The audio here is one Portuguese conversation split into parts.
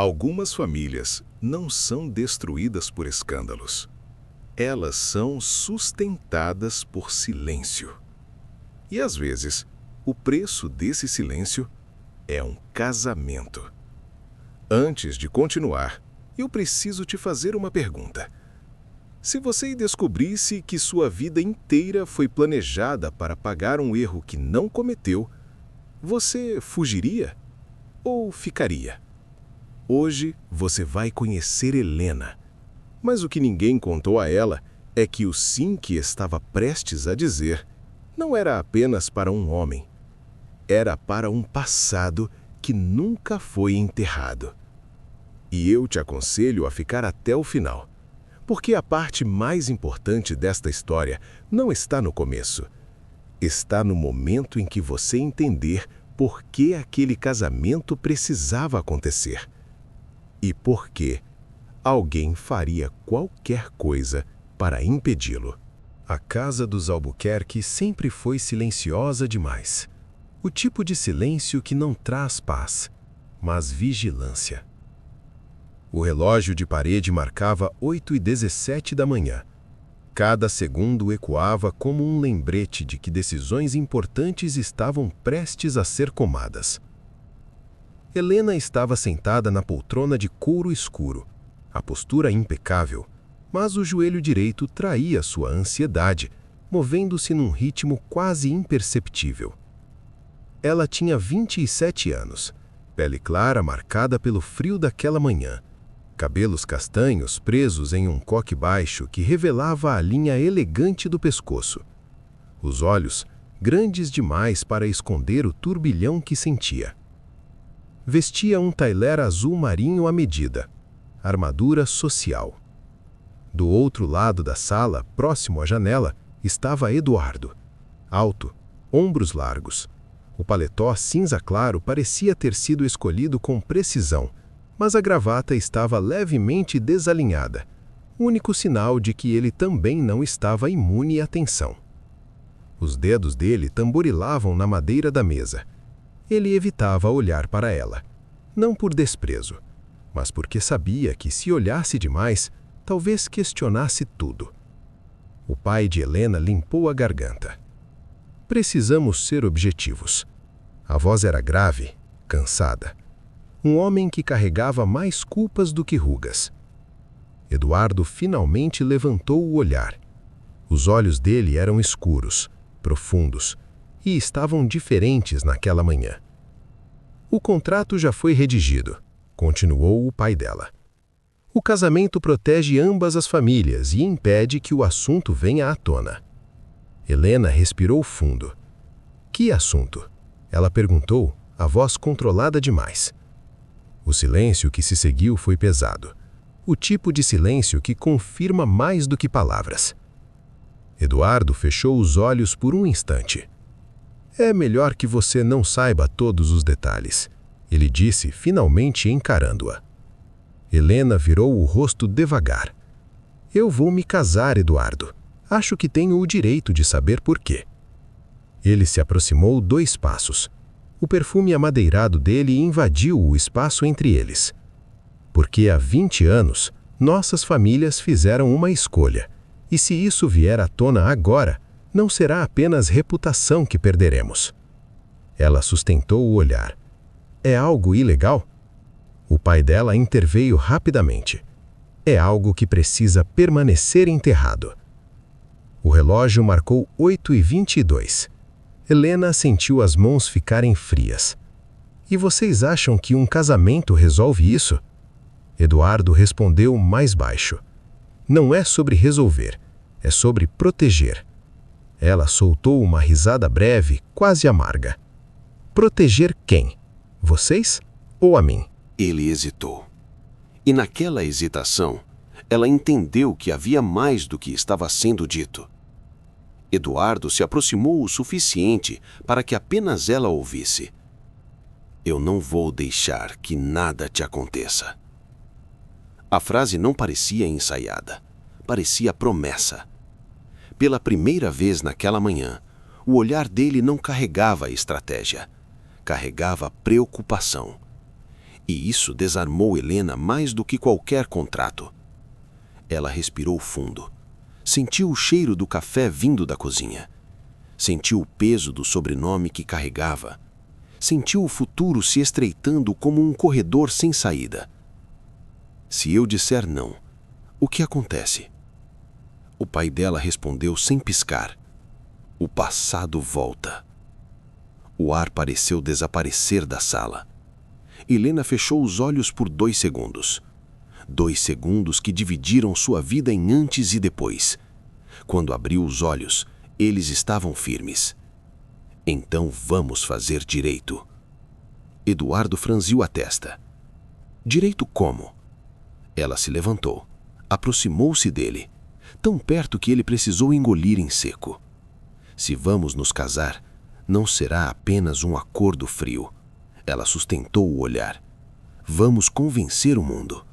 Algumas famílias não são destruídas por escândalos. Elas são sustentadas por silêncio. E às vezes, o preço desse silêncio é um casamento. Antes de continuar, eu preciso te fazer uma pergunta. Se você descobrisse que sua vida inteira foi planejada para pagar um erro que não cometeu, você fugiria ou ficaria? Hoje você vai conhecer Helena, mas o que ninguém contou a ela é que o sim que estava prestes a dizer não era apenas para um homem, era para um passado que nunca foi enterrado. E eu te aconselho a ficar até o final, porque a parte mais importante desta história não está no começo. Está no momento em que você entender por que aquele casamento precisava acontecer. E por que alguém faria qualquer coisa para impedi-lo. A casa dos Albuquerque sempre foi silenciosa demais. O tipo de silêncio que não traz paz, mas vigilância. O relógio de parede marcava 8h17 da manhã. Cada segundo ecoava como um lembrete de que decisões importantes estavam prestes a ser tomadas. Helena estava sentada na poltrona de couro escuro, a postura impecável, mas o joelho direito traía sua ansiedade, movendo-se num ritmo quase imperceptível. Ela tinha 27 anos, pele clara marcada pelo frio daquela manhã, cabelos castanhos presos em um coque baixo que revelava a linha elegante do pescoço. Os olhos, grandes demais para esconder o turbilhão que sentia. Vestia um tailé azul marinho à medida, armadura social. Do outro lado da sala, próximo à janela, estava Eduardo. Alto, ombros largos. O paletó cinza claro parecia ter sido escolhido com precisão, mas a gravata estava levemente desalinhada, único sinal de que ele também não estava imune à tensão. Os dedos dele tamborilavam na madeira da mesa. Ele evitava olhar para ela, não por desprezo, mas porque sabia que se olhasse demais, talvez questionasse tudo. O pai de Helena limpou a garganta. Precisamos ser objetivos. A voz era grave, cansada. Um homem que carregava mais culpas do que rugas. Eduardo finalmente levantou o olhar. Os olhos dele eram escuros, profundos, e estavam diferentes naquela manhã. O contrato já foi redigido, continuou o pai dela. O casamento protege ambas as famílias e impede que o assunto venha à tona. Helena respirou fundo. Que assunto? Ela perguntou, a voz controlada demais. O silêncio que se seguiu foi pesado. O tipo de silêncio que confirma mais do que palavras. Eduardo fechou os olhos por um instante. É melhor que você não saiba todos os detalhes, ele disse, finalmente encarando-a. Helena virou o rosto devagar. Eu vou me casar, Eduardo. Acho que tenho o direito de saber por quê. Ele se aproximou 2 passos. O perfume amadeirado dele invadiu o espaço entre eles. Porque há 20 anos, nossas famílias fizeram uma escolha. E se isso vier à tona agora, não será apenas reputação que perderemos. Ela sustentou o olhar. É algo ilegal? O pai dela interveio rapidamente. É algo que precisa permanecer enterrado. O relógio marcou 8h22. Helena sentiu as mãos ficarem frias. E vocês acham que um casamento resolve isso? Eduardo respondeu mais baixo. Não é sobre resolver, é sobre proteger. Ela soltou uma risada breve, quase amarga. Proteger quem? Vocês ou a mim? Ele hesitou. E naquela hesitação, ela entendeu que havia mais do que estava sendo dito. Eduardo se aproximou o suficiente para que apenas ela ouvisse. Eu não vou deixar que nada te aconteça. A frase não parecia ensaiada, parecia promessa. Pela primeira vez naquela manhã, o olhar dele não carregava estratégia, carregava preocupação. E isso desarmou Helena mais do que qualquer contrato. Ela respirou fundo. Sentiu o cheiro do café vindo da cozinha. Sentiu o peso do sobrenome que carregava. Sentiu o futuro se estreitando como um corredor sem saída. Se eu disser não, o que acontece? O pai dela respondeu sem piscar. O passado volta. O ar pareceu desaparecer da sala. Helena fechou os olhos por 2 segundos. 2 segundos que dividiram sua vida em antes e depois. Quando abriu os olhos, eles estavam firmes. Então vamos fazer direito. Eduardo franziu a testa. Direito como? Ela se levantou, aproximou-se dele, tão perto que ele precisou engolir em seco. Se vamos nos casar, não será apenas um acordo frio. Ela sustentou o olhar. Vamos convencer o mundo.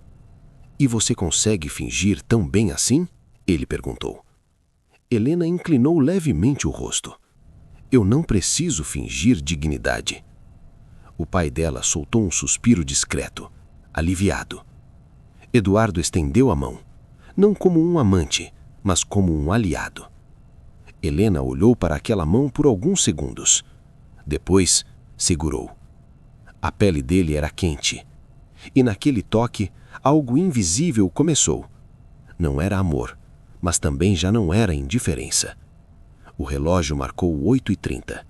E você consegue fingir tão bem assim? Ele perguntou. Helena inclinou levemente o rosto. Eu não preciso fingir dignidade. O pai dela soltou um suspiro discreto, aliviado. Eduardo estendeu a mão, não como um amante, mas como um aliado. Helena olhou para aquela mão por alguns segundos. Depois, segurou. A pele dele era quente. E naquele toque, algo invisível começou. Não era amor, mas também já não era indiferença. O relógio marcou 8h30.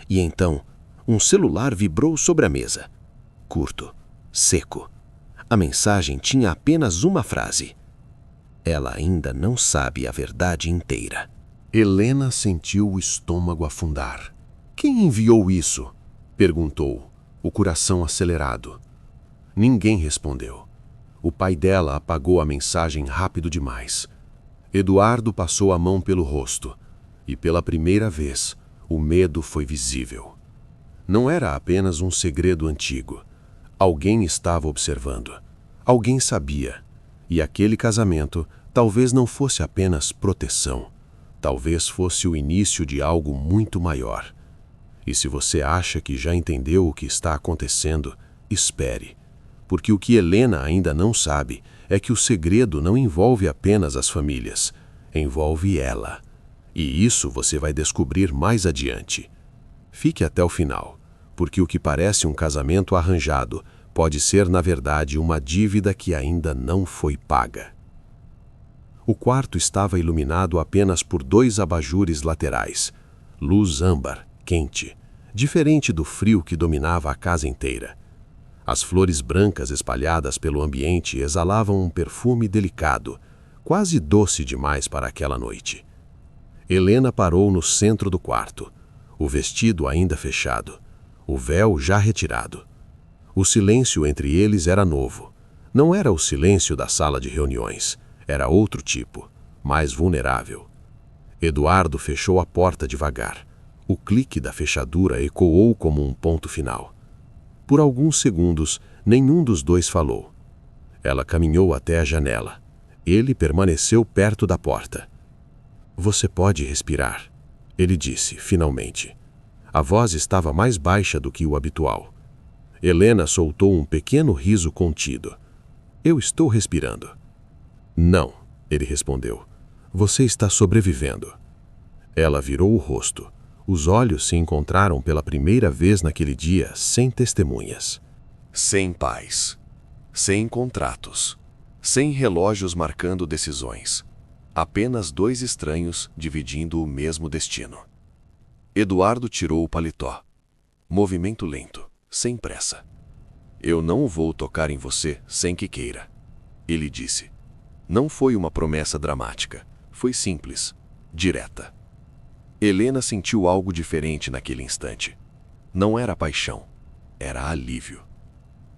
E então, um celular vibrou sobre a mesa. Curto, seco. A mensagem tinha apenas uma frase. Ela ainda não sabe a verdade inteira. Helena sentiu o estômago afundar. Quem enviou isso? Perguntou, o coração acelerado. Ninguém respondeu. O pai dela apagou a mensagem rápido demais. Eduardo passou a mão pelo rosto. E pela primeira vez, o medo foi visível. Não era apenas um segredo antigo. Alguém estava observando. Alguém sabia. E aquele casamento talvez não fosse apenas proteção. Talvez fosse o início de algo muito maior. E se você acha que já entendeu o que está acontecendo, espere. Porque o que Helena ainda não sabe é que o segredo não envolve apenas as famílias. Envolve ela. E isso você vai descobrir mais adiante. Fique até o final, porque o que parece um casamento arranjado pode ser, na verdade, uma dívida que ainda não foi paga. O quarto estava iluminado apenas por 2 abajures laterais. Luz âmbar, quente, diferente do frio que dominava a casa inteira. As flores brancas espalhadas pelo ambiente exalavam um perfume delicado, quase doce demais para aquela noite. Helena parou no centro do quarto, o vestido ainda fechado, o véu já retirado. O silêncio entre eles era novo. Não era o silêncio da sala de reuniões, era outro tipo, mais vulnerável. Eduardo fechou a porta devagar. O clique da fechadura ecoou como um ponto final. Por alguns segundos, nenhum dos dois falou. Ela caminhou até a janela. Ele permaneceu perto da porta. Você pode respirar, ele disse, finalmente. A voz estava mais baixa do que o habitual. Helena soltou um pequeno riso contido. Eu estou respirando. Não, ele respondeu. Você está sobrevivendo. Ela virou o rosto. Os olhos se encontraram pela primeira vez naquele dia sem testemunhas. Sem pais. Sem contratos. Sem relógios marcando decisões. Apenas 2 estranhos dividindo o mesmo destino. Eduardo tirou o paletó. Movimento lento, sem pressa. Eu não vou tocar em você sem que queira. Ele disse. Não foi uma promessa dramática. Foi simples, direta. Helena sentiu algo diferente naquele instante. Não era paixão, era alívio.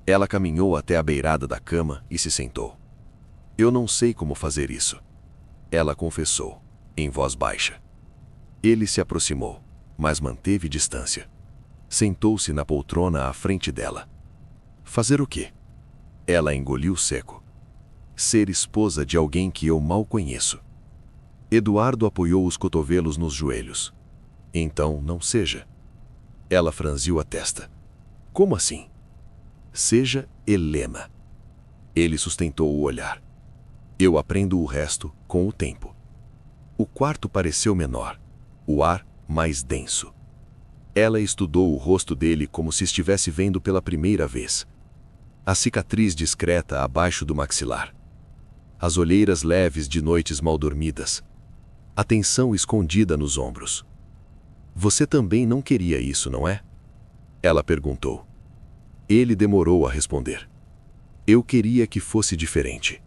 Ela caminhou até a beirada da cama e se sentou. Eu não sei como fazer isso. Ela confessou, em voz baixa. Ele se aproximou, mas manteve distância. Sentou-se na poltrona à frente dela. Fazer o quê? Ela engoliu seco. Ser esposa de alguém que eu mal conheço. Eduardo apoiou os cotovelos nos joelhos. Então, não seja. Ela franziu a testa. Como assim? Seja Helena. Ele sustentou o olhar. Eu aprendo o resto com o tempo. O quarto pareceu menor, o ar mais denso. Ela estudou o rosto dele como se estivesse vendo pela primeira vez. A cicatriz discreta abaixo do maxilar. As olheiras leves de noites mal dormidas. A tensão escondida nos ombros. Você também não queria isso, não é? Ela perguntou. Ele demorou a responder. Eu queria que fosse diferente.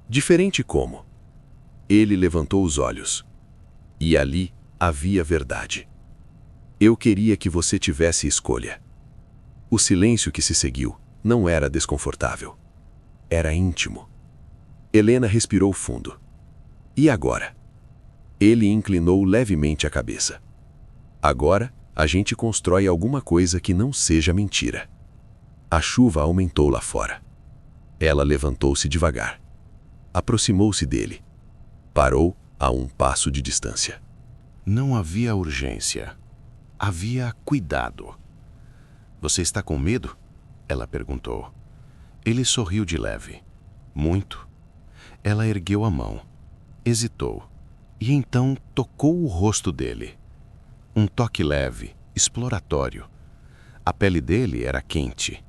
Diferente como? Ele levantou os olhos. E ali havia verdade. Eu queria que você tivesse escolha. O silêncio que se seguiu não era desconfortável. Era íntimo. Helena respirou fundo. E agora? Ele inclinou levemente a cabeça. Agora, a gente constrói alguma coisa que não seja mentira. A chuva aumentou lá fora. Ela levantou-se devagar. Aproximou-se dele. Parou a um passo de distância. Não havia urgência. Havia cuidado. Você está com medo? Ela perguntou. Ele sorriu de leve. Muito. Ela ergueu a mão. Hesitou. E então tocou o rosto dele. Um toque leve, exploratório. A pele dele era quente.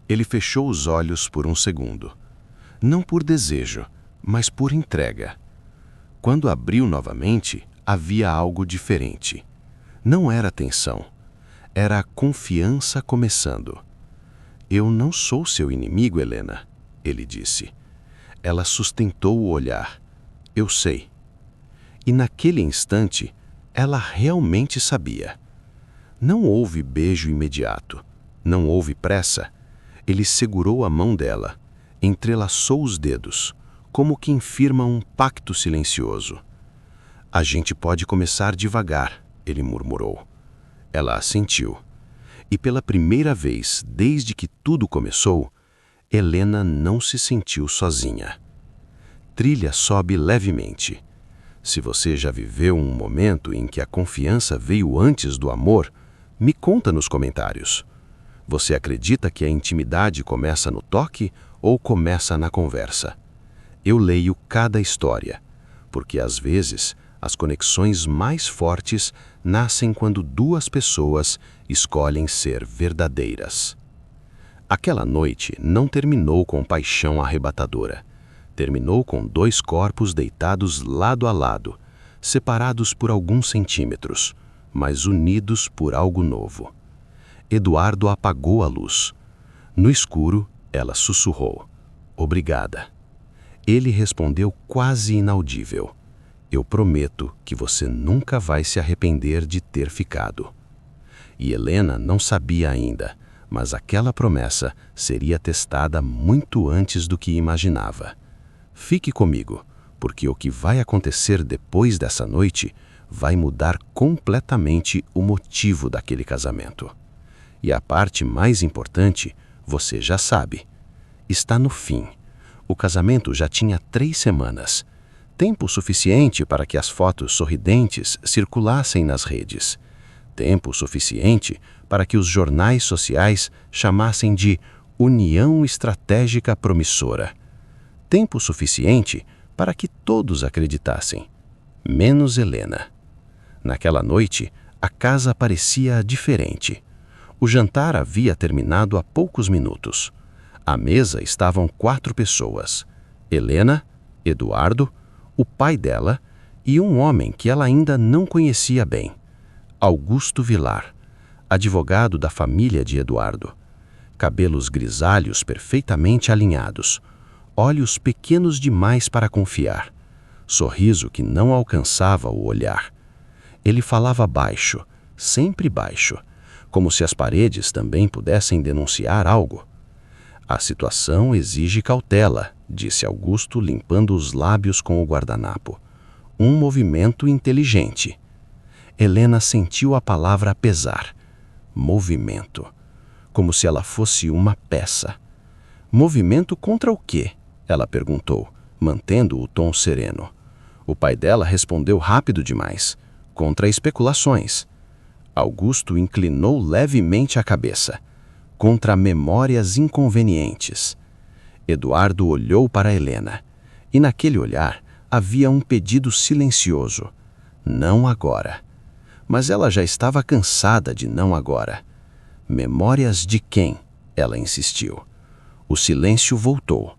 Ele fechou os olhos por um segundo. Não por desejo, mas por entrega. Quando abriu novamente, havia algo diferente. Não era tensão. Era a confiança começando. Eu não sou seu inimigo, Helena, ele disse. Ela sustentou o olhar. Eu sei. E naquele instante, ela realmente sabia. Não houve beijo imediato. Não houve pressa. Ele segurou a mão dela, entrelaçou os dedos, como quem firma um pacto silencioso. A gente pode começar devagar, ele murmurou. Ela assentiu. E pela primeira vez, desde que tudo começou, Helena não se sentiu sozinha. Trilha sobe levemente. Se você já viveu um momento em que a confiança veio antes do amor, me conta nos comentários. Você acredita que a intimidade começa no toque ou começa na conversa? Eu leio cada história, porque às vezes as conexões mais fortes nascem quando duas pessoas escolhem ser verdadeiras. Aquela noite não terminou com paixão arrebatadora. Terminou com dois corpos deitados lado a lado, separados por alguns centímetros, mas unidos por algo novo. Eduardo apagou a luz. No escuro, ela sussurrou. Obrigada. Ele respondeu quase inaudível. Eu prometo que você nunca vai se arrepender de ter ficado. E Helena não sabia ainda, mas aquela promessa seria testada muito antes do que imaginava. Fique comigo, porque o que vai acontecer depois dessa noite vai mudar completamente o motivo daquele casamento. E a parte mais importante, você já sabe. Está no fim. O casamento já tinha 3 semanas. Tempo suficiente para que as fotos sorridentes circulassem nas redes. Tempo suficiente para que os jornais sociais chamassem de União Estratégica Promissora. Tempo suficiente para que todos acreditassem, menos Helena. Naquela noite, a casa parecia diferente. O jantar havia terminado há poucos minutos. À mesa estavam 4 pessoas: Helena, Eduardo, o pai dela e um homem que ela ainda não conhecia bem, Augusto Vilar, advogado da família de Eduardo. Cabelos grisalhos perfeitamente alinhados, olhos pequenos demais para confiar, sorriso que não alcançava o olhar. Ele falava baixo, sempre baixo, como se as paredes também pudessem denunciar algo. A situação exige cautela, disse Augusto, limpando os lábios com o guardanapo. Um movimento inteligente. Helena sentiu a palavra pesar. Movimento. Como se ela fosse uma peça. Movimento contra o quê? Ela perguntou, mantendo o tom sereno. O pai dela respondeu rápido demais. Contra especulações. Augusto inclinou levemente a cabeça. contra memórias inconvenientes. Eduardo olhou para Helena, e naquele olhar havia um pedido silencioso. Não agora. Mas ela já estava cansada de não agora. Memórias de quem? Ela insistiu. O silêncio voltou.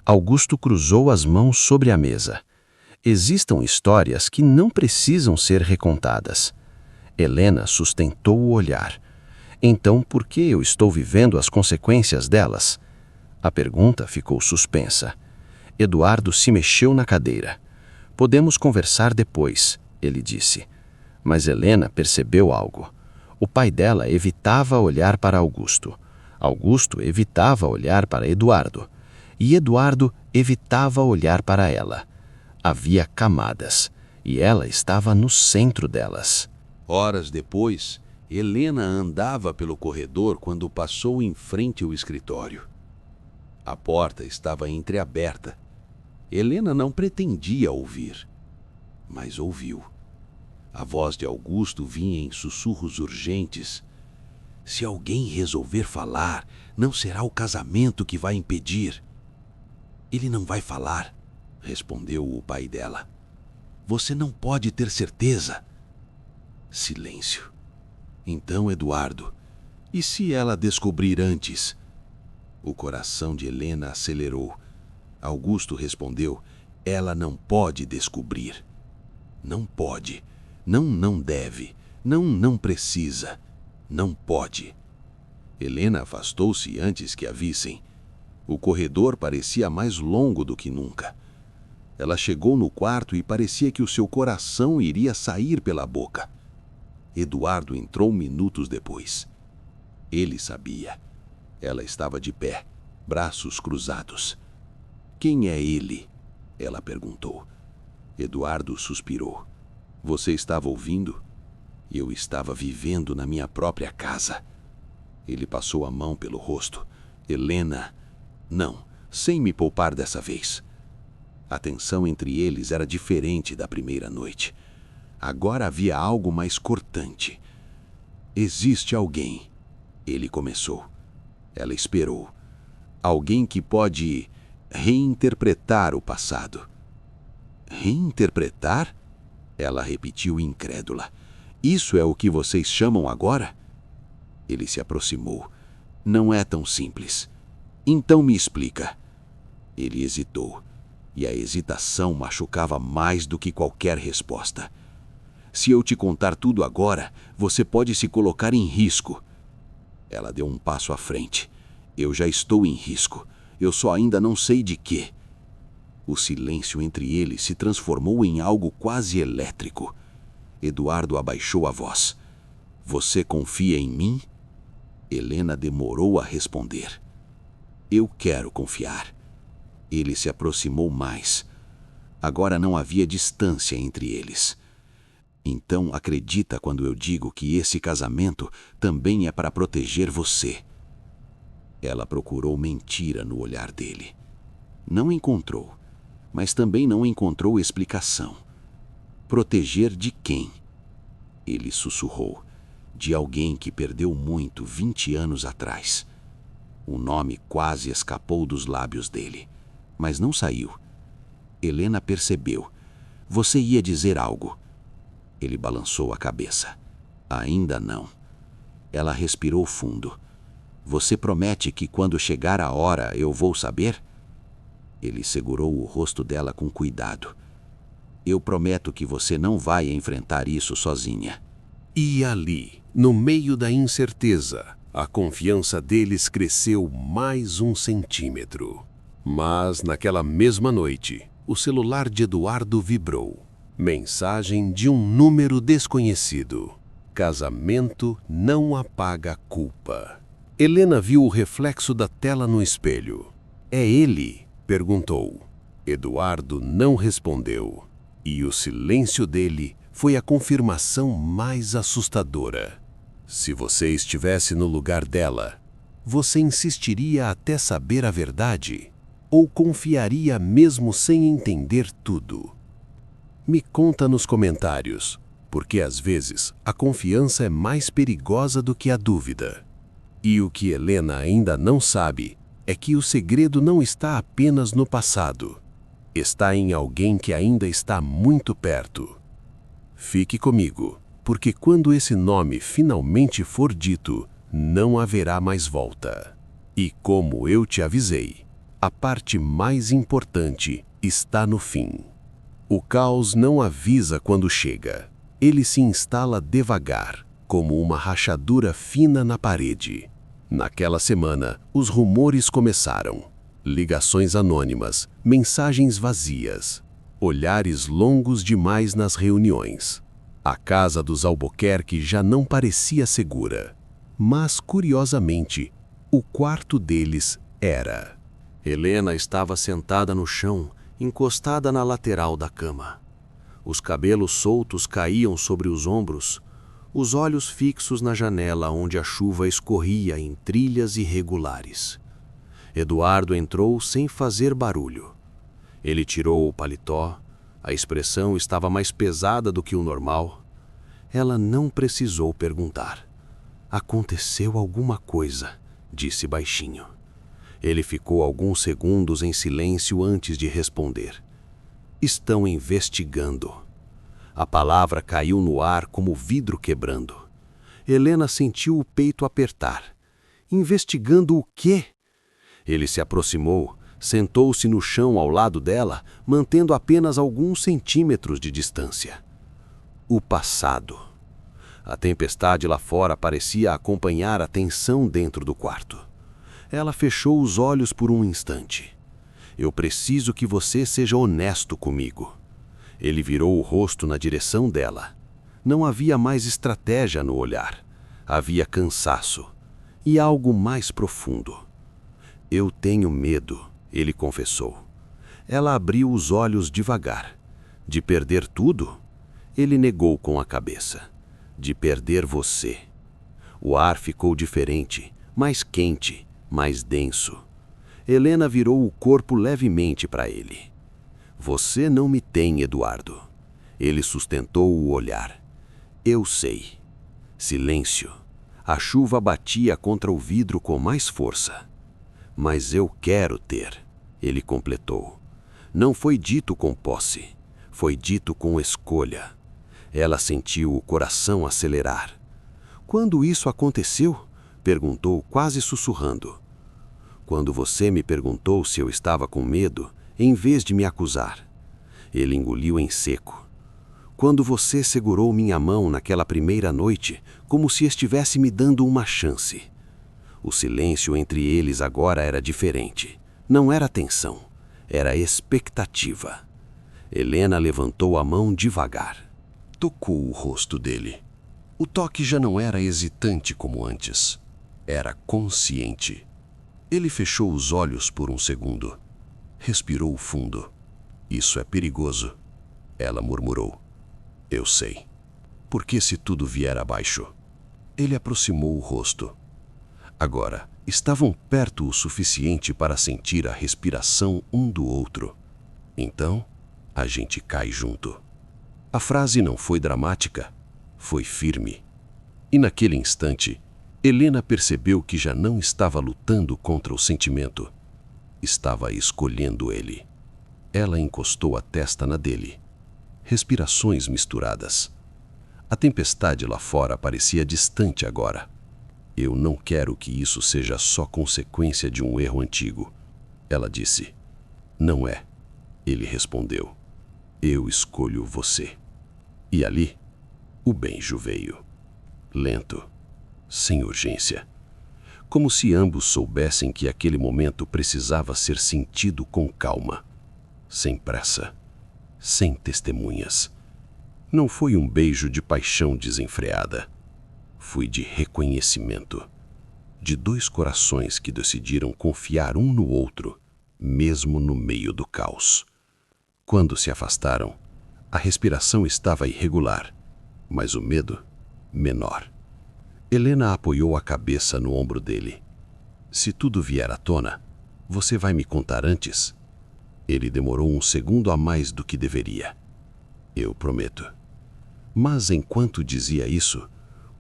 Augusto cruzou as mãos sobre a mesa. Existem histórias que não precisam ser recontadas. Helena sustentou o olhar. Então, por que eu estou vivendo as consequências delas? A pergunta ficou suspensa. Eduardo se mexeu na cadeira. Podemos conversar depois, ele disse. Mas Helena percebeu algo. O pai dela evitava olhar para Augusto. Augusto evitava olhar para Eduardo. E Eduardo evitava olhar para ela. Havia camadas, e ela estava no centro delas. Horas depois, Helena andava pelo corredor quando passou em frente ao escritório. A porta estava entreaberta. Helena não pretendia ouvir, mas ouviu. A voz de Augusto vinha em sussurros urgentes. Se alguém resolver falar, não será o casamento que vai impedir. Ele não vai falar, respondeu o pai dela. Você não pode ter certeza. Silêncio. Então, Eduardo, e se ela descobrir antes? O coração de Helena acelerou. Augusto respondeu, ela não pode descobrir. Não pode. Não deve. Não precisa. Não pode. Helena afastou-se antes que a vissem. O corredor parecia mais longo do que nunca. Ela chegou no quarto e parecia que o seu coração iria sair pela boca. Eduardo entrou minutos depois. Ele sabia. Ela estava de pé, braços cruzados. Quem é ele? Ela perguntou. Eduardo suspirou. Você estava ouvindo? Eu estava vivendo na minha própria casa. Ele passou a mão pelo rosto. Helena... Não, sem me poupar dessa vez. A tensão entre eles era diferente da primeira noite. Agora havia algo mais cortante. Existe alguém, ele começou. Ela esperou. Alguém que pode reinterpretar o passado. Reinterpretar? Ela repetiu incrédula. Isso é o que vocês chamam agora? Ele se aproximou. Não é tão simples. Então me explica. Ele hesitou, e a hesitação machucava mais do que qualquer resposta. Se eu te contar tudo agora, você pode se colocar em risco. Ela deu um passo à frente. Eu já estou em risco. Eu só ainda não sei de quê. O silêncio entre eles se transformou em algo quase elétrico. Eduardo abaixou a voz. Você confia em mim? Helena demorou a responder. Eu quero confiar. Ele se aproximou mais. Agora não havia distância entre eles. Então acredita quando eu digo que esse casamento também é para proteger você. Ela procurou mentira no olhar dele. Não encontrou, mas também não encontrou explicação. Proteger de quem? Ele sussurrou. De alguém que perdeu muito 20 anos atrás. O nome quase escapou dos lábios dele, mas não saiu. Helena percebeu. Você ia dizer algo. Ele balançou a cabeça. Ainda não. Ela respirou fundo. Você promete que quando chegar a hora eu vou saber? Ele segurou o rosto dela com cuidado. Eu prometo que você não vai enfrentar isso sozinha. E ali, no meio da incerteza, a confiança deles cresceu mais 1 centímetro. Mas, naquela mesma noite, o celular de Eduardo vibrou. Mensagem de um número desconhecido. Casamento não apaga a culpa. Helena viu o reflexo da tela no espelho. É ele? Perguntou. Eduardo não respondeu. E o silêncio dele foi a confirmação mais assustadora. Se você estivesse no lugar dela, você insistiria até saber a verdade? Ou confiaria mesmo sem entender tudo? Me conta nos comentários, porque às vezes a confiança é mais perigosa do que a dúvida. E o que Helena ainda não sabe é que o segredo não está apenas no passado. Está em alguém que ainda está muito perto. Fique comigo, porque quando esse nome finalmente for dito, não haverá mais volta. E como eu te avisei, a parte mais importante está no fim. O caos não avisa quando chega. Ele se instala devagar, como uma rachadura fina na parede. Naquela semana, os rumores começaram. Ligações anônimas, mensagens vazias, olhares longos demais nas reuniões. A casa dos Albuquerque já não parecia segura. Mas, curiosamente, o quarto deles era. Helena estava sentada no chão, encostada na lateral da cama. Os cabelos soltos caíam sobre os ombros, os olhos fixos na janela onde a chuva escorria em trilhas irregulares. Eduardo entrou sem fazer barulho. Ele tirou o paletó, a expressão estava mais pesada do que o normal. Ela não precisou perguntar. Aconteceu alguma coisa, disse baixinho. Ele ficou alguns segundos em silêncio antes de responder. Estão investigando. A palavra caiu no ar como vidro quebrando. Helena sentiu o peito apertar. Investigando o quê? Ele se aproximou, sentou-se no chão ao lado dela, mantendo apenas alguns centímetros de distância. O passado. A tempestade lá fora parecia acompanhar a tensão dentro do quarto. Ela fechou os olhos por um instante. Eu preciso que você seja honesto comigo. Ele virou o rosto na direção dela. Não havia mais estratégia no olhar. Havia cansaço. E algo mais profundo. Eu tenho medo, ele confessou. Ela abriu os olhos devagar. De perder tudo? Ele negou com a cabeça. De perder você. O ar ficou diferente, mais quente, mais denso. Helena virou o corpo levemente para ele. Você não me tem, Eduardo. Ele sustentou o olhar. Eu sei. Silêncio. A chuva batia contra o vidro com mais força. Mas eu quero ter, ele completou. Não foi dito com posse, foi dito com escolha. Ela sentiu o coração acelerar. Quando isso aconteceu? Perguntou quase sussurrando. Quando você me perguntou se eu estava com medo, em vez de me acusar. Ele engoliu em seco. Quando você segurou minha mão naquela primeira noite, como se estivesse me dando uma chance. O silêncio entre eles agora era diferente. Não era tensão, era expectativa. Helena levantou a mão devagar. Tocou o rosto dele. O toque já não era hesitante como antes. Era consciente. Ele fechou os olhos por um segundo. Respirou fundo. Isso é perigoso, ela murmurou. Eu sei. Porque se tudo vier abaixo? Ele aproximou o rosto. Agora, estavam perto o suficiente para sentir a respiração um do outro. Então, a gente cai junto. A frase não foi dramática, foi firme. E naquele instante, Helena percebeu que já não estava lutando contra o sentimento. Estava escolhendo ele. Ela encostou a testa na dele. Respirações misturadas. A tempestade lá fora parecia distante agora. Eu não quero que isso seja só consequência de um erro antigo, ela disse. Não é, ele respondeu. Eu escolho você. E ali, o beijo veio. Lento, sem urgência. Como se ambos soubessem que aquele momento precisava ser sentido com calma. Sem pressa, sem testemunhas. Não foi um beijo de paixão desenfreada. Foi de reconhecimento. De dois corações que decidiram confiar um no outro, mesmo no meio do caos. Quando se afastaram, a respiração estava irregular, mas o medo, menor. Helena apoiou a cabeça no ombro dele. Se tudo vier à tona, você vai me contar antes? Ele demorou um segundo a mais do que deveria. Eu prometo. Mas enquanto dizia isso,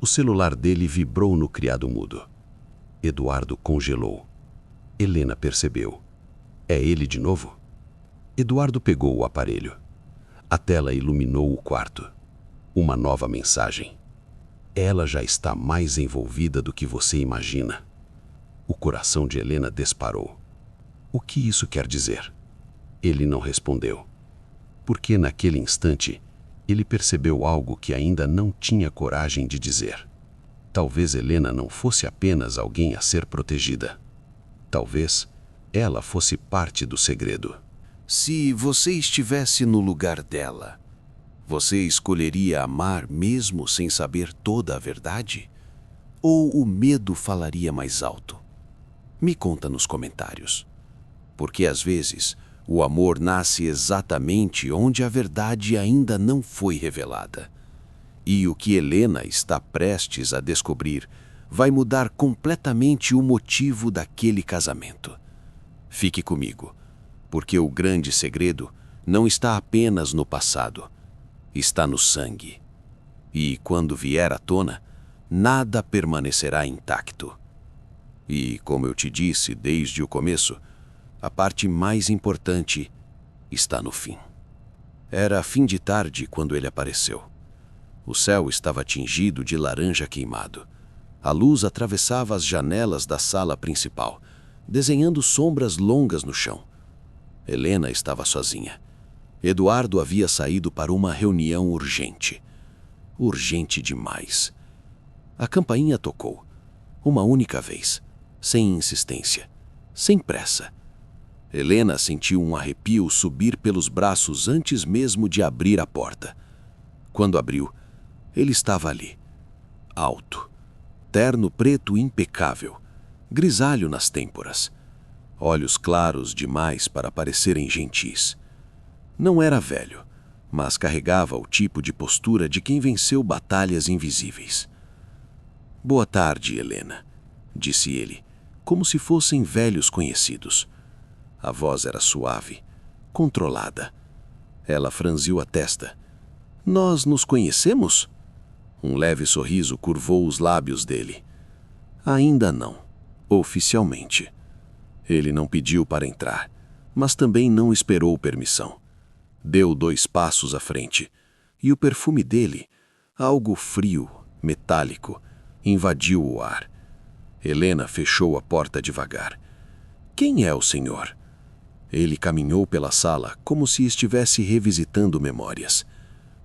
o celular dele vibrou no criado mudo. Eduardo congelou. Helena percebeu. É ele de novo? Eduardo pegou o aparelho. A tela iluminou o quarto. Uma nova mensagem. Ela já está mais envolvida do que você imagina. O coração de Helena disparou. O que isso quer dizer? Ele não respondeu. Porque naquele instante, ele percebeu algo que ainda não tinha coragem de dizer. Talvez Helena não fosse apenas alguém a ser protegida. Talvez ela fosse parte do segredo. Se você estivesse no lugar dela, você escolheria amar mesmo sem saber toda a verdade? Ou o medo falaria mais alto? Me conta nos comentários. Porque às vezes, o amor nasce exatamente onde a verdade ainda não foi revelada. E o que Helena está prestes a descobrir vai mudar completamente o motivo daquele casamento. Fique comigo, porque o grande segredo não está apenas no passado, está no sangue. E quando vier à tona, nada permanecerá intacto. E, como eu te disse desde o começo, a parte mais importante está no fim. Era fim de tarde quando ele apareceu. O céu estava tingido de laranja queimado. A luz atravessava as janelas da sala principal, desenhando sombras longas no chão. Helena estava sozinha. Eduardo havia saído para uma reunião urgente. Urgente demais. A campainha tocou. Uma única vez. Sem insistência. Sem pressa. Helena sentiu um arrepio subir pelos braços antes mesmo de abrir a porta. Quando abriu, ele estava ali. Alto. Terno preto impecável. Grisalho nas têmporas. Olhos claros demais para parecerem gentis. Não era velho, mas carregava o tipo de postura de quem venceu batalhas invisíveis. Boa tarde, Helena, disse ele, como se fossem velhos conhecidos. A voz era suave, controlada. Ela franziu a testa. Nós nos conhecemos? Um leve sorriso curvou os lábios dele. Ainda não, oficialmente. Ele não pediu para entrar, mas também não esperou permissão. Deu 2 passos à frente, e o perfume dele, algo frio, metálico, invadiu o ar. Helena fechou a porta devagar. Quem é o senhor? Ele caminhou pela sala como se estivesse revisitando memórias.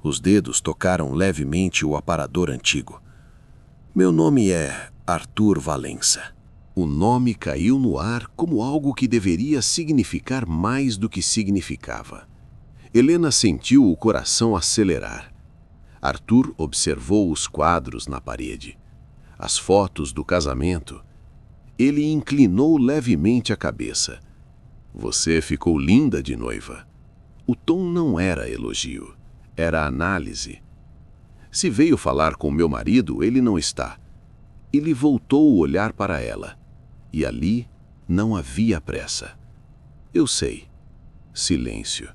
Os dedos tocaram levemente o aparador antigo. Meu nome é Arthur Valença. O nome caiu no ar como algo que deveria significar mais do que significava. Helena sentiu o coração acelerar. Arthur observou os quadros na parede, as fotos do casamento. Ele inclinou levemente a cabeça. Você ficou linda de noiva. O tom não era elogio, era análise. Se veio falar com meu marido, ele não está. Ele voltou o olhar para ela. E ali não havia pressa. Eu sei. Silêncio.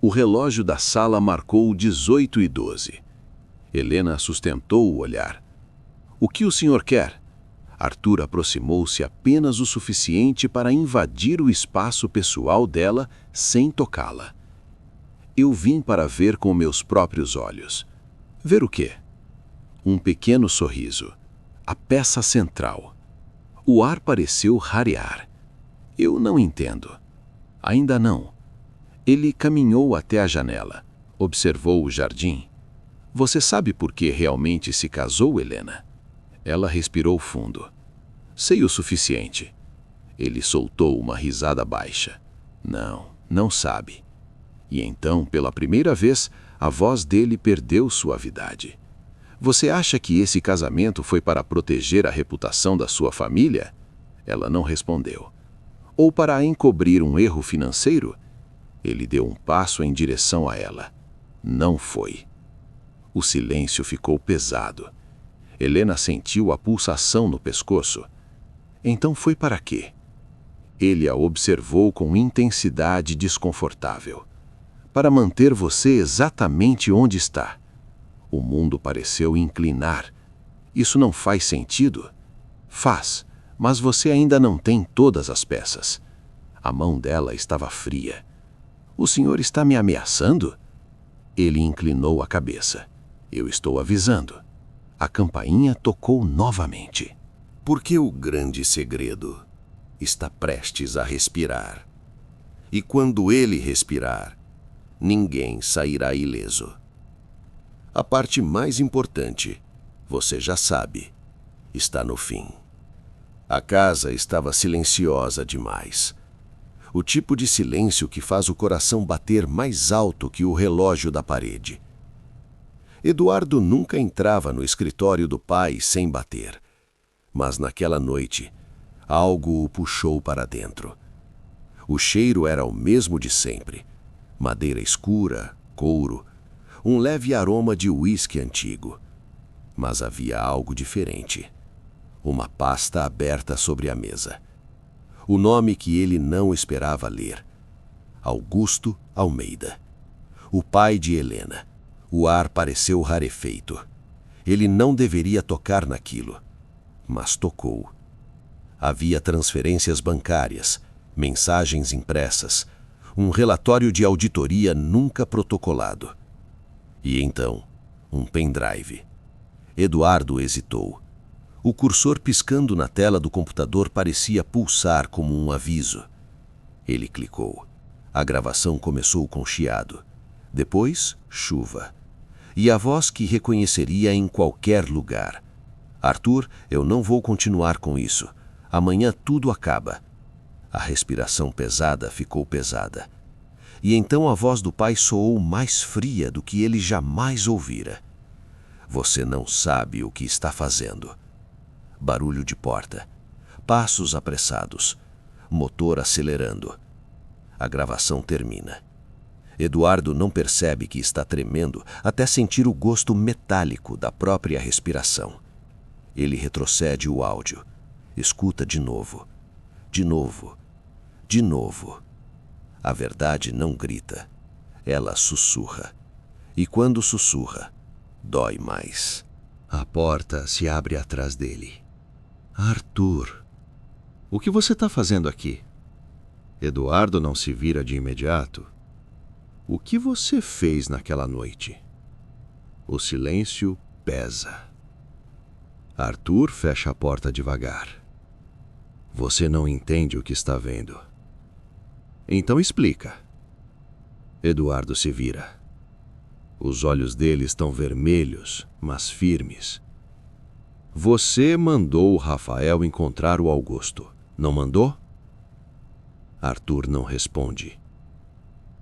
O relógio da sala marcou 18h12. Helena sustentou o olhar. O que o senhor quer? Arthur aproximou-se apenas o suficiente para invadir o espaço pessoal dela sem tocá-la. Eu vim para ver com meus próprios olhos. Ver o quê? Um pequeno sorriso. A peça central. O ar pareceu rarear. Eu não entendo. Ainda não. Ele caminhou até a janela. Observou o jardim. Você sabe por que realmente se casou, Helena? Ela respirou fundo. Sei o suficiente. Ele soltou uma risada baixa. Não sabe. E então, pela primeira vez, a voz dele perdeu suavidade. Você acha que esse casamento foi para proteger a reputação da sua família? Ela não respondeu. Ou para encobrir um erro financeiro? Ele deu um passo em direção a ela. Não foi. O silêncio ficou pesado. Helena sentiu a pulsação no pescoço. Então foi para quê? Ele a observou com intensidade desconfortável. Para manter você exatamente onde está. O mundo pareceu inclinar. Isso não faz sentido? Faz, Mas você ainda não tem todas as peças. A mão dela estava fria. O senhor está me ameaçando? Ele inclinou a cabeça. Eu estou avisando. A campainha tocou novamente. Porque o grande segredo está prestes a respirar. E quando ele respirar, ninguém sairá ileso. A parte mais importante, você já sabe, está no fim. A casa estava silenciosa demais. O tipo de silêncio que faz o coração bater mais alto que o relógio da parede. Eduardo nunca entrava no escritório do pai sem bater. Mas naquela noite, algo o puxou para dentro. O cheiro era o mesmo de sempre. Madeira escura, couro, um leve aroma de uísque antigo. Mas havia algo diferente. Uma pasta aberta sobre a mesa. O nome que ele não esperava ler. Augusto Almeida. O pai de Helena. O ar pareceu rarefeito. Ele não deveria tocar naquilo. Mas tocou. Havia transferências bancárias, mensagens impressas, um relatório de auditoria nunca protocolado. E então, um pendrive. Eduardo hesitou. O cursor piscando na tela do computador parecia pulsar como um aviso. Ele clicou. A gravação começou com chiado. Depois, chuva. E a voz que reconheceria em qualquer lugar. Arthur, eu não vou continuar com isso. Amanhã tudo acaba. A respiração pesada ficou pesada. E então a voz do pai soou mais fria do que ele jamais ouvira. Você não sabe o que está fazendo. Barulho de porta. Passos apressados. Motor acelerando. A gravação termina. Eduardo não percebe que está tremendo até sentir o gosto metálico da própria respiração. Ele retrocede o áudio. Escuta de novo. De novo. De novo. A verdade não grita. Ela sussurra. E quando sussurra, dói mais. A porta se abre atrás dele. Arthur. O que você está fazendo aqui? Eduardo não se vira de imediato. O que você fez naquela noite? O silêncio pesa. Arthur fecha a porta devagar. Você não entende o que está vendo. Então explica. Eduardo se vira. Os olhos dele estão vermelhos, mas firmes. Você mandou o Rafael encontrar o Augusto, não mandou? Arthur não responde.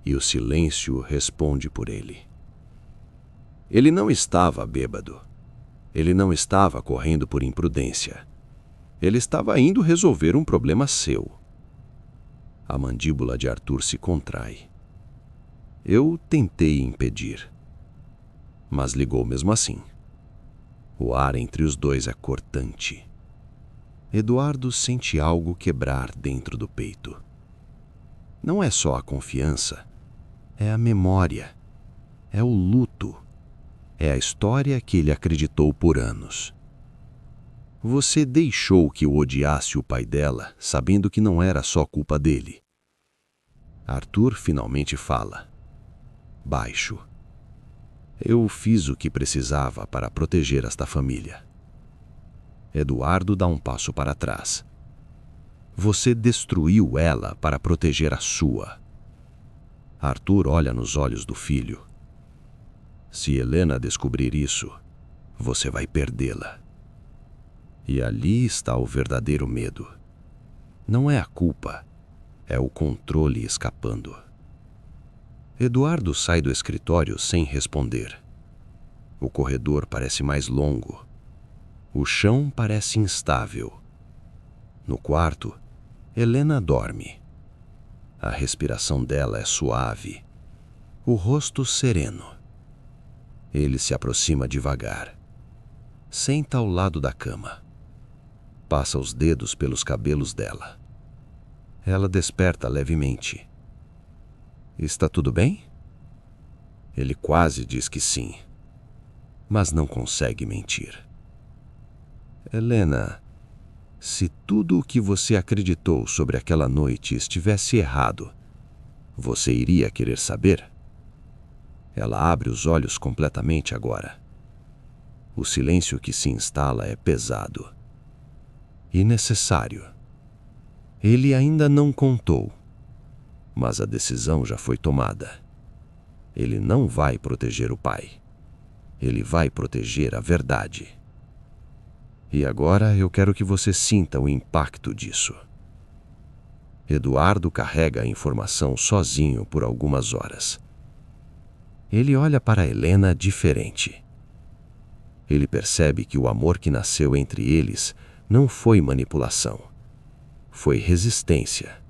E o silêncio responde por ele. Ele não estava bêbado. Ele não estava correndo por imprudência. Ele estava indo resolver um problema seu. A mandíbula de Arthur se contrai. Eu tentei impedir. Mas ligou mesmo assim. O ar entre os dois é cortante. Eduardo sente algo quebrar dentro do peito. Não é só a confiança, é a memória, é o luto, é a história que ele acreditou por anos. Você deixou que eu odiasse o pai dela, sabendo que não era só culpa dele. Arthur finalmente fala. Baixo. Eu fiz o que precisava para proteger esta família. Eduardo dá um passo para trás. Você destruiu ela para proteger a sua. Arthur olha nos olhos do filho. Se Helena descobrir isso, você vai perdê-la. E ali está o verdadeiro medo. Não é a culpa, é o controle escapando. Eduardo sai do escritório sem responder. O corredor parece mais longo. O chão parece instável. No quarto, Helena dorme. A respiração dela é suave. O rosto sereno. Ele se aproxima devagar. Senta ao lado da cama. Passa os dedos pelos cabelos dela. Ela desperta levemente. Está tudo bem? Ele quase diz que sim, mas não consegue mentir. Helena, Se tudo o que você acreditou sobre aquela noite estivesse errado, você iria querer saber? Ela abre os olhos completamente agora. O silêncio que se instala é pesado e necessário. Ele ainda não contou, mas a decisão já foi tomada. Ele não vai proteger o pai. Ele vai proteger a verdade. E agora eu quero que você sinta o impacto disso. Eduardo carrega a informação sozinho por algumas horas. Ele olha para Helena diferente. Ele percebe que o amor que nasceu entre eles não foi manipulação. Foi resistência.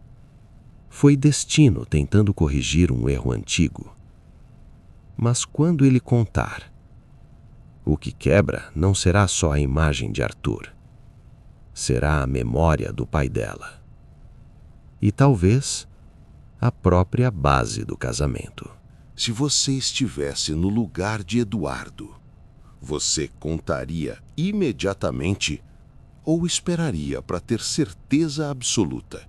Foi destino tentando corrigir um erro antigo. Mas quando ele contar, o que quebra não será só a imagem de Arthur. Será a memória do pai dela. E talvez a própria base do casamento. Se você estivesse no lugar de Eduardo, você contaria imediatamente ou esperaria para ter certeza absoluta?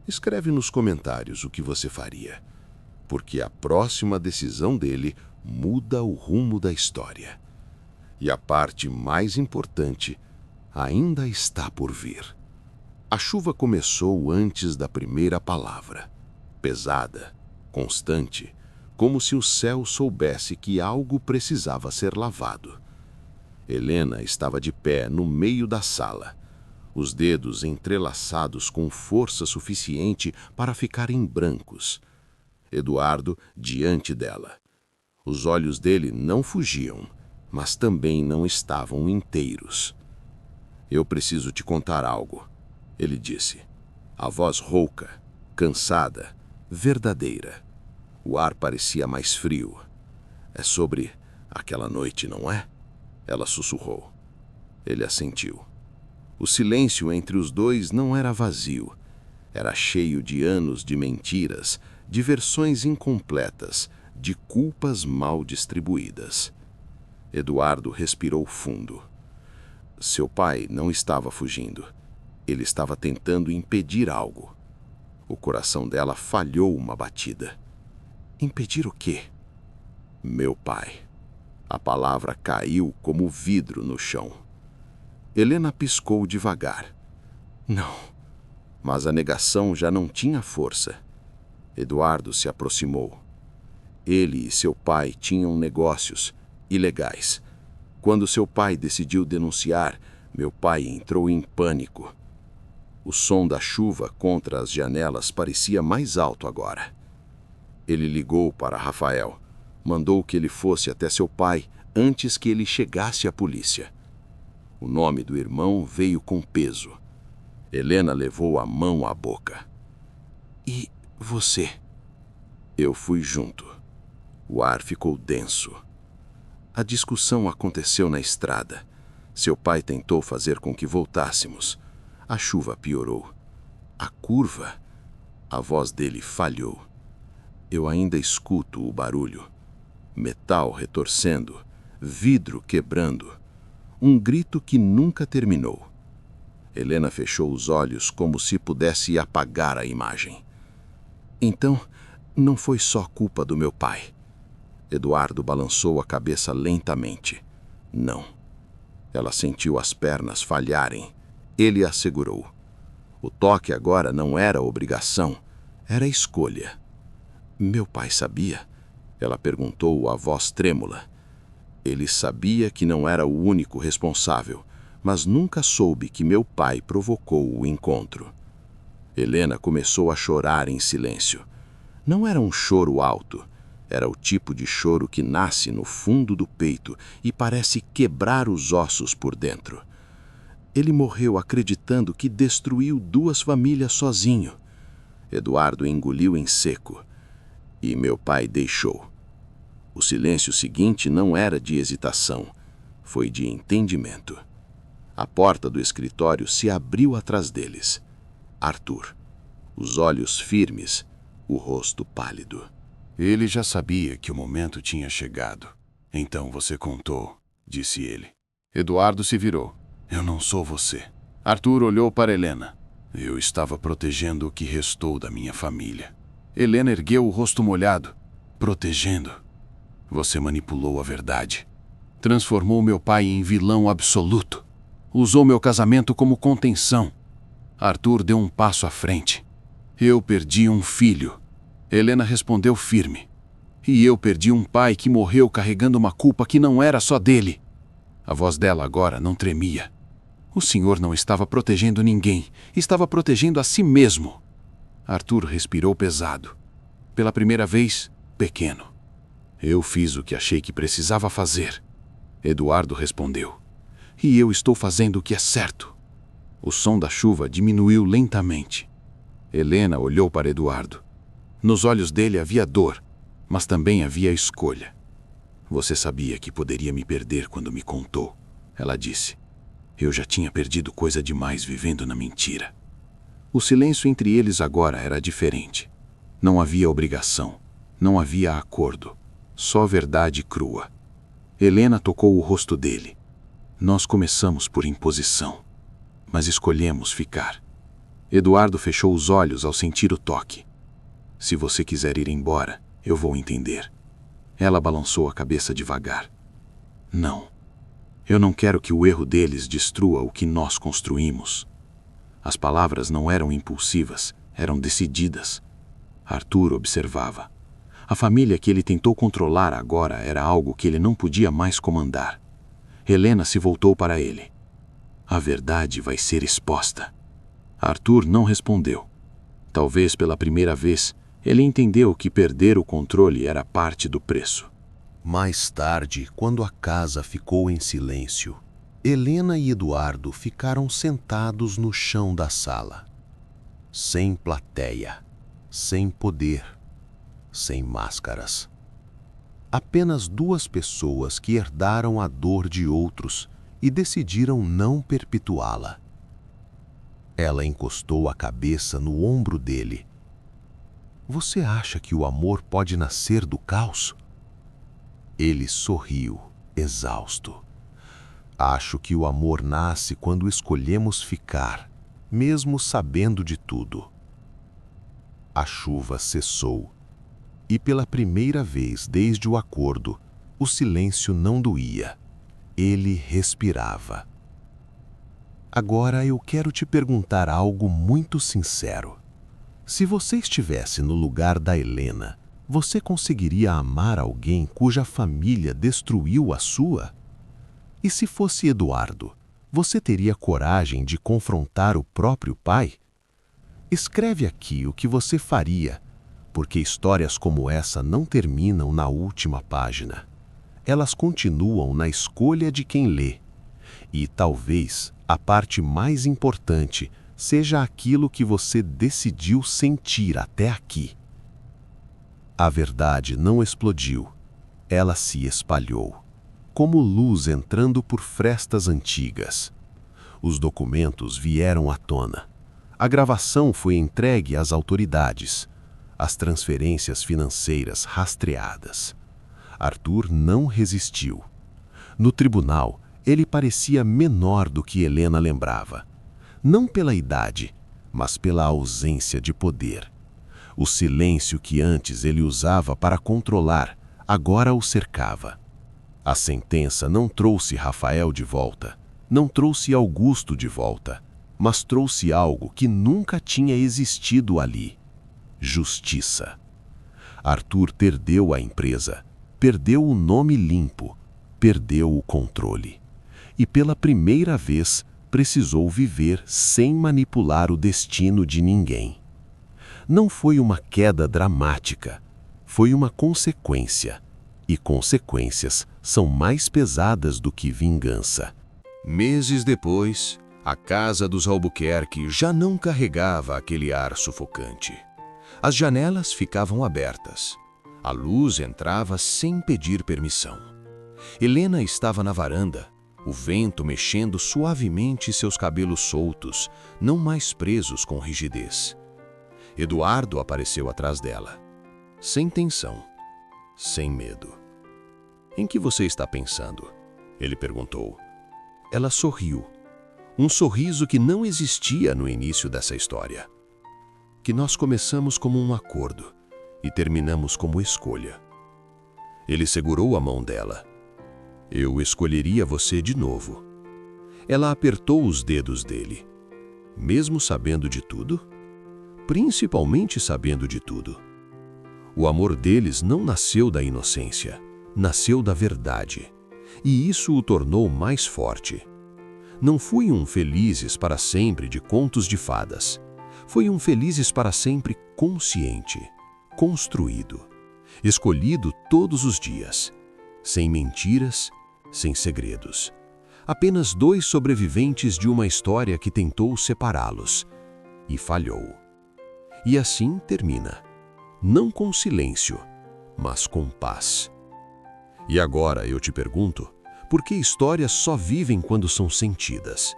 Escreve nos comentários o que você faria, porque a próxima decisão dele muda o rumo da história. E a parte mais importante ainda está por vir. A chuva começou antes da primeira palavra. Pesada, constante, como se o céu soubesse que algo precisava ser lavado. Helena estava de pé no meio da sala, os dedos entrelaçados com força suficiente para ficarem brancos. Eduardo diante dela. Os olhos dele não fugiam, mas também não estavam inteiros. Eu preciso te contar algo, ele disse. A voz rouca, cansada, verdadeira. O ar parecia mais frio. É sobre aquela noite, não é? Ela sussurrou. Ele assentiu. O silêncio entre os dois não era vazio. Era cheio de anos de mentiras, de versões incompletas, de culpas mal distribuídas. Eduardo respirou fundo. Seu pai não estava fugindo. Ele estava tentando impedir algo. O coração dela falhou uma batida. Impedir o quê? Meu pai. A palavra caiu como vidro no chão. Helena piscou devagar. Não. Mas a negação já não tinha força. Eduardo se aproximou. Ele e seu pai tinham negócios ilegais. Quando seu pai decidiu denunciar, meu pai entrou em pânico. O som da chuva contra as janelas parecia mais alto agora. Ele ligou para Rafael. Mandou que ele fosse até seu pai antes que ele chegasse à polícia. O nome do irmão veio com peso. Helena levou a mão à boca. E você? Eu fui junto. O ar ficou denso. A discussão aconteceu na estrada. Seu pai tentou fazer com que voltássemos. A chuva piorou. A curva. A voz dele falhou. Eu ainda escuto o barulho. Metal retorcendo, vidro quebrando. Um grito que nunca terminou. Helena fechou os olhos como se pudesse apagar a imagem. Então, não foi só culpa do meu pai. Eduardo balançou a cabeça lentamente. Não. Ela sentiu as pernas falharem. Ele a segurou. O toque agora não era obrigação, era escolha. Meu pai sabia? Ela perguntou a voz trêmula. Ele sabia que não era o único responsável, mas nunca soube que meu pai provocou o encontro. Helena começou a chorar em silêncio. Não era um choro alto. Era o tipo de choro que nasce no fundo do peito e parece quebrar os ossos por dentro. Ele morreu acreditando que destruiu 2 famílias sozinho. Eduardo engoliu em seco. E meu pai deixou. O silêncio seguinte não era de hesitação, foi de entendimento. A porta do escritório se abriu atrás deles. Arthur. Os olhos firmes, o rosto pálido. Ele já sabia que o momento tinha chegado. Então você contou, disse ele. Eduardo se virou. Eu não sou você. Arthur olhou para Helena. Eu estava protegendo o que restou da minha família. Helena ergueu o rosto molhado. Protegendo? Você manipulou a verdade. Transformou meu pai em vilão absoluto. Usou meu casamento como contenção. Arthur deu um passo à frente. Eu perdi um filho. Helena respondeu firme. E eu perdi um pai que morreu carregando uma culpa que não era só dele. A voz dela agora não tremia. O senhor não estava protegendo ninguém. Estava protegendo a si mesmo. Arthur respirou pesado. Pela primeira vez, pequeno. Eu fiz o que achei que precisava fazer. Eduardo respondeu. E eu estou fazendo o que é certo. O som da chuva diminuiu lentamente. Helena olhou para Eduardo. Nos olhos dele havia dor, mas também havia escolha. Você sabia que poderia me perder quando me contou, ela disse. Eu já tinha perdido coisa demais vivendo na mentira. O silêncio entre eles agora era diferente. Não havia obrigação, não havia acordo, só verdade crua. Helena tocou o rosto dele. Nós começamos por imposição, mas escolhemos ficar. Eduardo fechou os olhos ao sentir o toque. Se você quiser ir embora, eu vou entender. Ela balançou a cabeça devagar. Não. Eu não quero que o erro deles destrua o que nós construímos. As palavras não eram impulsivas, eram decididas. Arthur observava. A família que ele tentou controlar agora era algo que ele não podia mais comandar. Helena se voltou para ele. A verdade vai ser exposta. Arthur não respondeu. Talvez pela primeira vez, ele entendeu que perder o controle era parte do preço. Mais tarde, quando a casa ficou em silêncio, Helena e Eduardo ficaram sentados no chão da sala. Sem plateia, sem poder, sem máscaras. Apenas duas pessoas que herdaram a dor de outros e decidiram não perpetuá-la. Ela encostou a cabeça no ombro dele. Você acha que o amor pode nascer do caos? Ele sorriu, exausto. Acho que o amor nasce quando escolhemos ficar, mesmo sabendo de tudo. A chuva cessou, e pela primeira vez desde o acordo, o silêncio não doía. Ele respirava. Agora eu quero te perguntar algo muito sincero. Se você estivesse no lugar da Helena, você conseguiria amar alguém cuja família destruiu a sua? E se fosse Eduardo, você teria coragem de confrontar o próprio pai? Escreve aqui o que você faria, porque histórias como essa não terminam na última página. Elas continuam na escolha de quem lê. E talvez a parte mais importante seja aquilo que você decidiu sentir até aqui. A verdade não explodiu, ela se espalhou, como luz entrando por frestas antigas. Os documentos vieram à tona. A gravação foi entregue às autoridades, as transferências financeiras rastreadas. Arthur não resistiu. No tribunal, ele parecia menor do que Helena lembrava. Não pela idade, mas pela ausência de poder. O silêncio que antes ele usava para controlar, agora o cercava. A sentença não trouxe Rafael de volta, não trouxe Augusto de volta, mas trouxe algo que nunca tinha existido ali: justiça. Arthur perdeu a empresa, perdeu o nome limpo, perdeu o controle. E pela primeira vez, precisou viver sem manipular o destino de ninguém. Não foi uma queda dramática, foi uma consequência. E consequências são mais pesadas do que vingança. Meses depois, a casa dos Albuquerque já não carregava aquele ar sufocante. As janelas ficavam abertas. A luz entrava sem pedir permissão. Helena estava na varanda, o vento mexendo suavemente seus cabelos soltos, não mais presos com rigidez. Eduardo apareceu atrás dela, sem tensão, sem medo. Em que você está pensando? Ele perguntou. Ela sorriu. Um sorriso que não existia no início dessa história. Que nós começamos como um acordo e terminamos como escolha. Ele segurou a mão dela. Eu escolheria você de novo. Ela apertou os dedos dele. Mesmo sabendo de tudo? Principalmente sabendo de tudo. O amor deles não nasceu da inocência, nasceu da verdade. E isso o tornou mais forte. Não foi um felizes para sempre de contos de fadas. Foi um felizes para sempre consciente, construído, escolhido todos os dias, sem mentiras, sem segredos. Apenas dois sobreviventes de uma história que tentou separá-los e falhou. E assim termina, não com silêncio, mas com paz. E agora eu te pergunto, por que histórias só vivem quando são sentidas?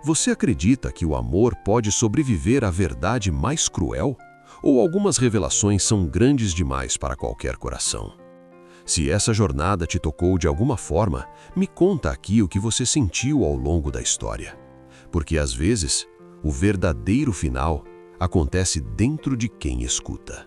Você acredita que o amor pode sobreviver à verdade mais cruel? Ou algumas revelações são grandes demais para qualquer coração? Se essa jornada te tocou de alguma forma, me conta aqui o que você sentiu ao longo da história. Porque às vezes, o verdadeiro final acontece dentro de quem escuta.